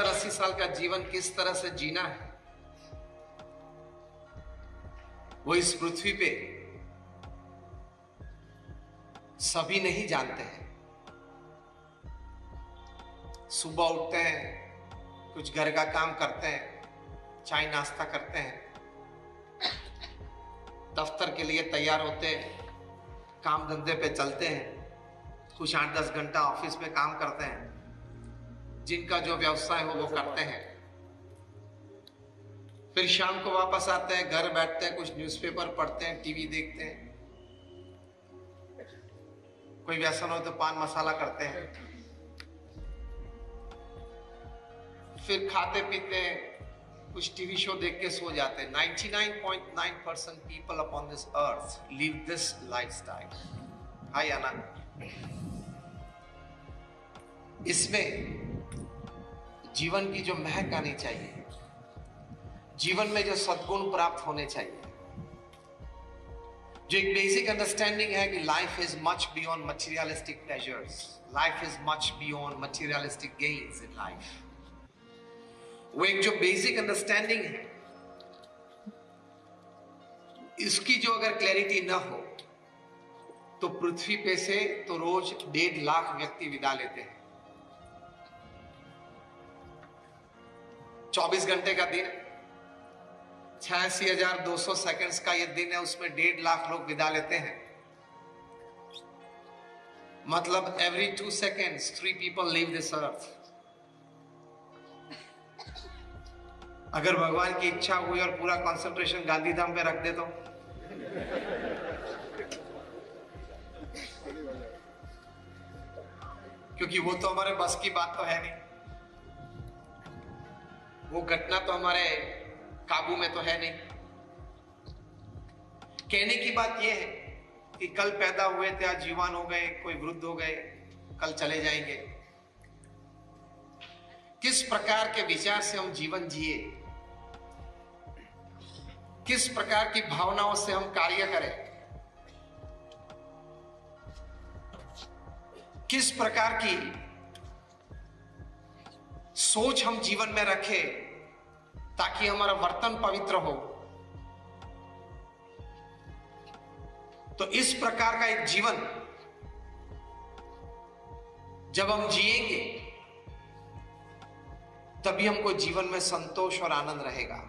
70-80 साल का जीवन किस तरह से जीना है वो इस पृथ्वी पे सभी नहीं जानते हैं। सुबह उठते हैं, कुछ घर का काम करते हैं, चाय नाश्ता करते हैं, दफ्तर के लिए तैयार होते हैं, काम धंधे पे चलते हैं, कुछ 8-10 घंटा ऑफिस में काम करते हैं, जिनका जो व्यवसाय हो वो करते हैं, फिर शाम को वापस आते हैं, घर बैठते हैं, कुछ न्यूज़पेपर पढ़ते हैं, टीवी देखते हैं, कोई व्यसन हो तो पान मसाला करते हैं, फिर खाते पीते हैं, कुछ टीवी शो देख के सो जाते हैं। 99.9% people upon this earth live this lifestyle. हाँ या ना? इसमें जीवन की जो महक आनी चाहिए, जीवन में जो सद्गुण प्राप्त होने चाहिए, जो एक बेसिक अंडरस्टैंडिंग है कि life is much beyond materialistic pleasures, life is much beyond materialistic gains in life, वो एक जो बेसिक अंडरस्टैंडिंग है, इसकी जो अगर क्लैरिटी ना हो तो पृथ्वी पे से तो रोज 1.5 लाख व्यक्ति विदा लेते हैं। 24 घंटे का दिन, 86,200 सेकंड्स का ये दिन है, उसमें 1.5 लाख लोग विदा लेते हैं। मतलब every 2 seconds 3 people leave this earth। अगर भगवान की इच्छा हुई और पूरा कंसंट्रेशन गांधी धाम पे रख दे तो क्योंकि वो तो हमारे बस की बात तो है नहीं, वो घटना तो हमारे काबू में तो है नहीं। कहने की बात यह है कि कल पैदा हुए थे, आज जीवान हो गए, कोई वृद्ध हो गए, कल चले जाएंगे। किस प्रकार के विचार से हम जीवन जिए, किस प्रकार की भावनाओं से हम कार्य करें, किस प्रकार की सोच हम जीवन में रखें ताकि हमारा वर्तन पवित्र हो, तो इस प्रकार का एक जीवन जब हम जिएंगे तभी हमको जीवन में संतोष और आनंद रहेगा।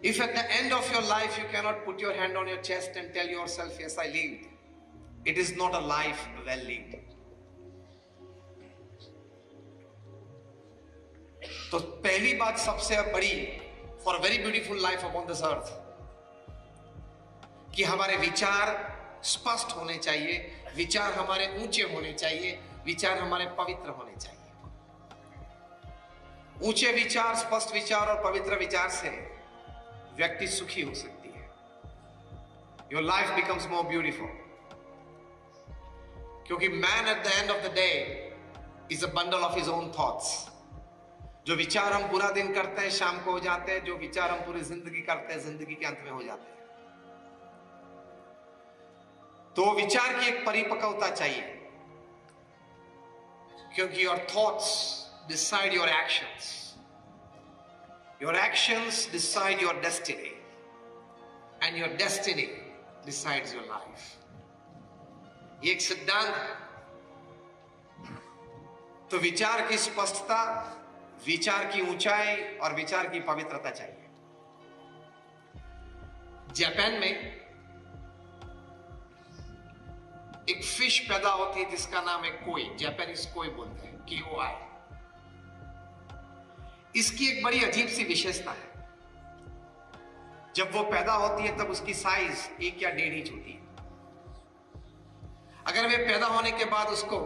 If at the end of your life you cannot put your hand on your chest and tell yourself, yes, I lived, it is not a life well lived. तो पहली बात सबसे बड़ी for a very beautiful life upon this earth कि हमारे विचार स्पष्ट होने चाहिए, विचार हमारे ऊंचे होने चाहिए, विचार हमारे पवित्र होने चाहिए। ऊंचे विचार, स्पष्ट विचार और पवित्र विचार से व्यक्ति सुखी हो सकती है। Your life becomes more beautiful क्योंकि man at the end of the day is a bundle of his own thoughts। जो विचार हम पूरा दिन करते हैं शाम को हो जाते हैं, जो विचार हम पूरी जिंदगी करते हैं जिंदगी के अंत में हो जाते हैं। तो विचार की एक परिपक्वता चाहिए क्योंकि your thoughts decide your actions, your actions decide your destiny and your destiny decides your life। ये एक सिद्धांत है। तो विचार की स्पष्टता, विचार की ऊंचाई और विचार की पवित्रता चाहिए। जापान में एक फिश पैदा होती है जिसका नाम है कोई, जापानीज कोई बोलते हैं, KOI। इसकी एक बड़ी अजीब सी विशेषता है, जब वो पैदा होती है तब उसकी साइज 1 या 1.5 इंच होती है। अगर वे पैदा होने के बाद उसको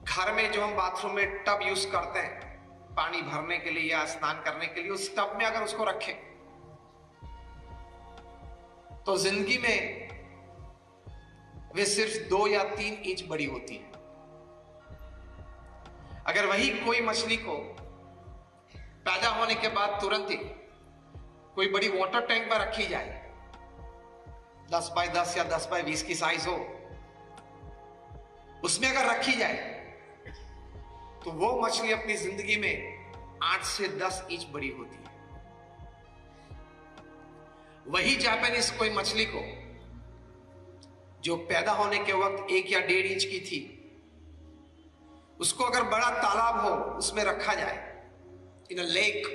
घर में जो हम बाथरूम में टब यूज करते हैं पानी भरने के लिए या स्नान करने के लिए, उस टब में अगर उसको रखें तो जिंदगी में वे सिर्फ 2 या 3 इंच बड़ी होती है। अगर वही कोई मछली को पैदा होने के बाद तुरंत ही कोई बड़ी वाटर टैंक में रखी जाए, 10 बाय 10 या 10 बाय 20 की साइज हो, उसमें अगर रखी जाए तो वो मछली अपनी जिंदगी में 8 से 10 इंच बड़ी होती है। वही जापानीज कोई मछली को जो पैदा होने के वक्त 1 या 1.5 इंच की थी, उसको अगर बड़ा तालाब हो उसमें रखा जाए, इन अ लेक,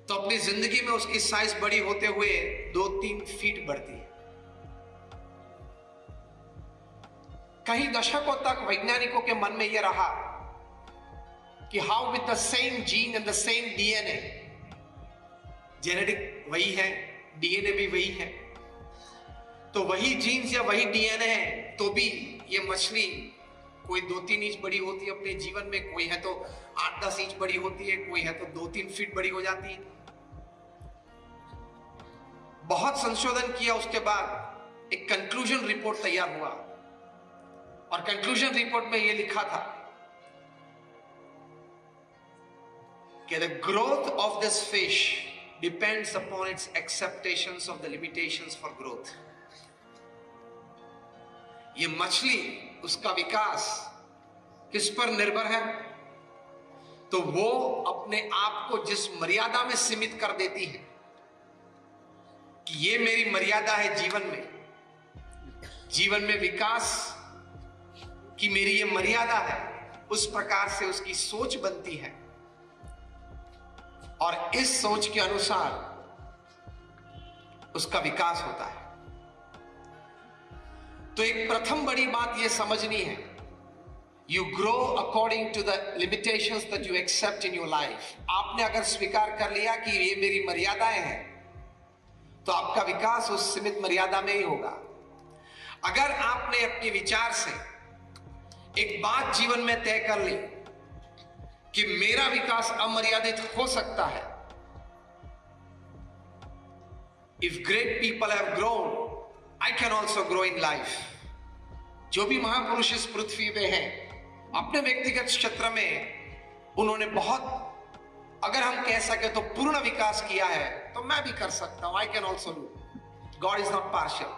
तो अपनी जिंदगी में उसकी साइज बड़ी होते हुए 2-3 फीट बढ़ती है। कई दशकों तक वैज्ञानिकों के मन में यह रहा कि how with the same gene and the same DNA, genetic वही है, डीएनए भी वही है, तो वही जीन्स या वही डीएनए है, तो भी ये मछली कोई 2-3 इंच बड़ी होती है अपने जीवन में, कोई है तो 8-10 इंच बड़ी होती है, कोई है तो 2-3 फीट बड़ी हो जाती है। बहुत संशोधन किया उसके बाद एक कंक्लूजन रिपोर्ट तैयार हुआ, और कंक्लूजन रिपोर्ट में यह लिखा था कि the growth of this fish depends upon its expectations of the limitations for growth. ये मछली, उसका विकास किस पर निर्भर है? तो वो अपने आप को जिस मर्यादा में सीमित कर देती है कि ये मेरी मर्यादा है जीवन में विकास की मेरी ये मर्यादा है, उस प्रकार से उसकी सोच बनती है, और इस सोच के अनुसार उसका विकास होता है। तो एक प्रथम बड़ी बात यह समझनी है, you grow according to the limitations that you accept in your life. आपने अगर स्वीकार कर लिया कि ये मेरी मर्यादाएं हैं, तो आपका विकास उस सीमित मर्यादा में ही होगा। अगर आपने अपने विचार से एक बात जीवन में तय कर ली कि मेरा विकास अमर्यादित हो सकता है, if great people have grown, I can also grow in life। जो भी महापुरुष इस पृथ्वी पे हैं, अपने व्यक्तिगत क्षेत्र में उन्होंने बहुत, अगर हम कह सके तो पूर्ण विकास किया है, तो मैं भी कर सकता हूं। I can also do। God is not partial।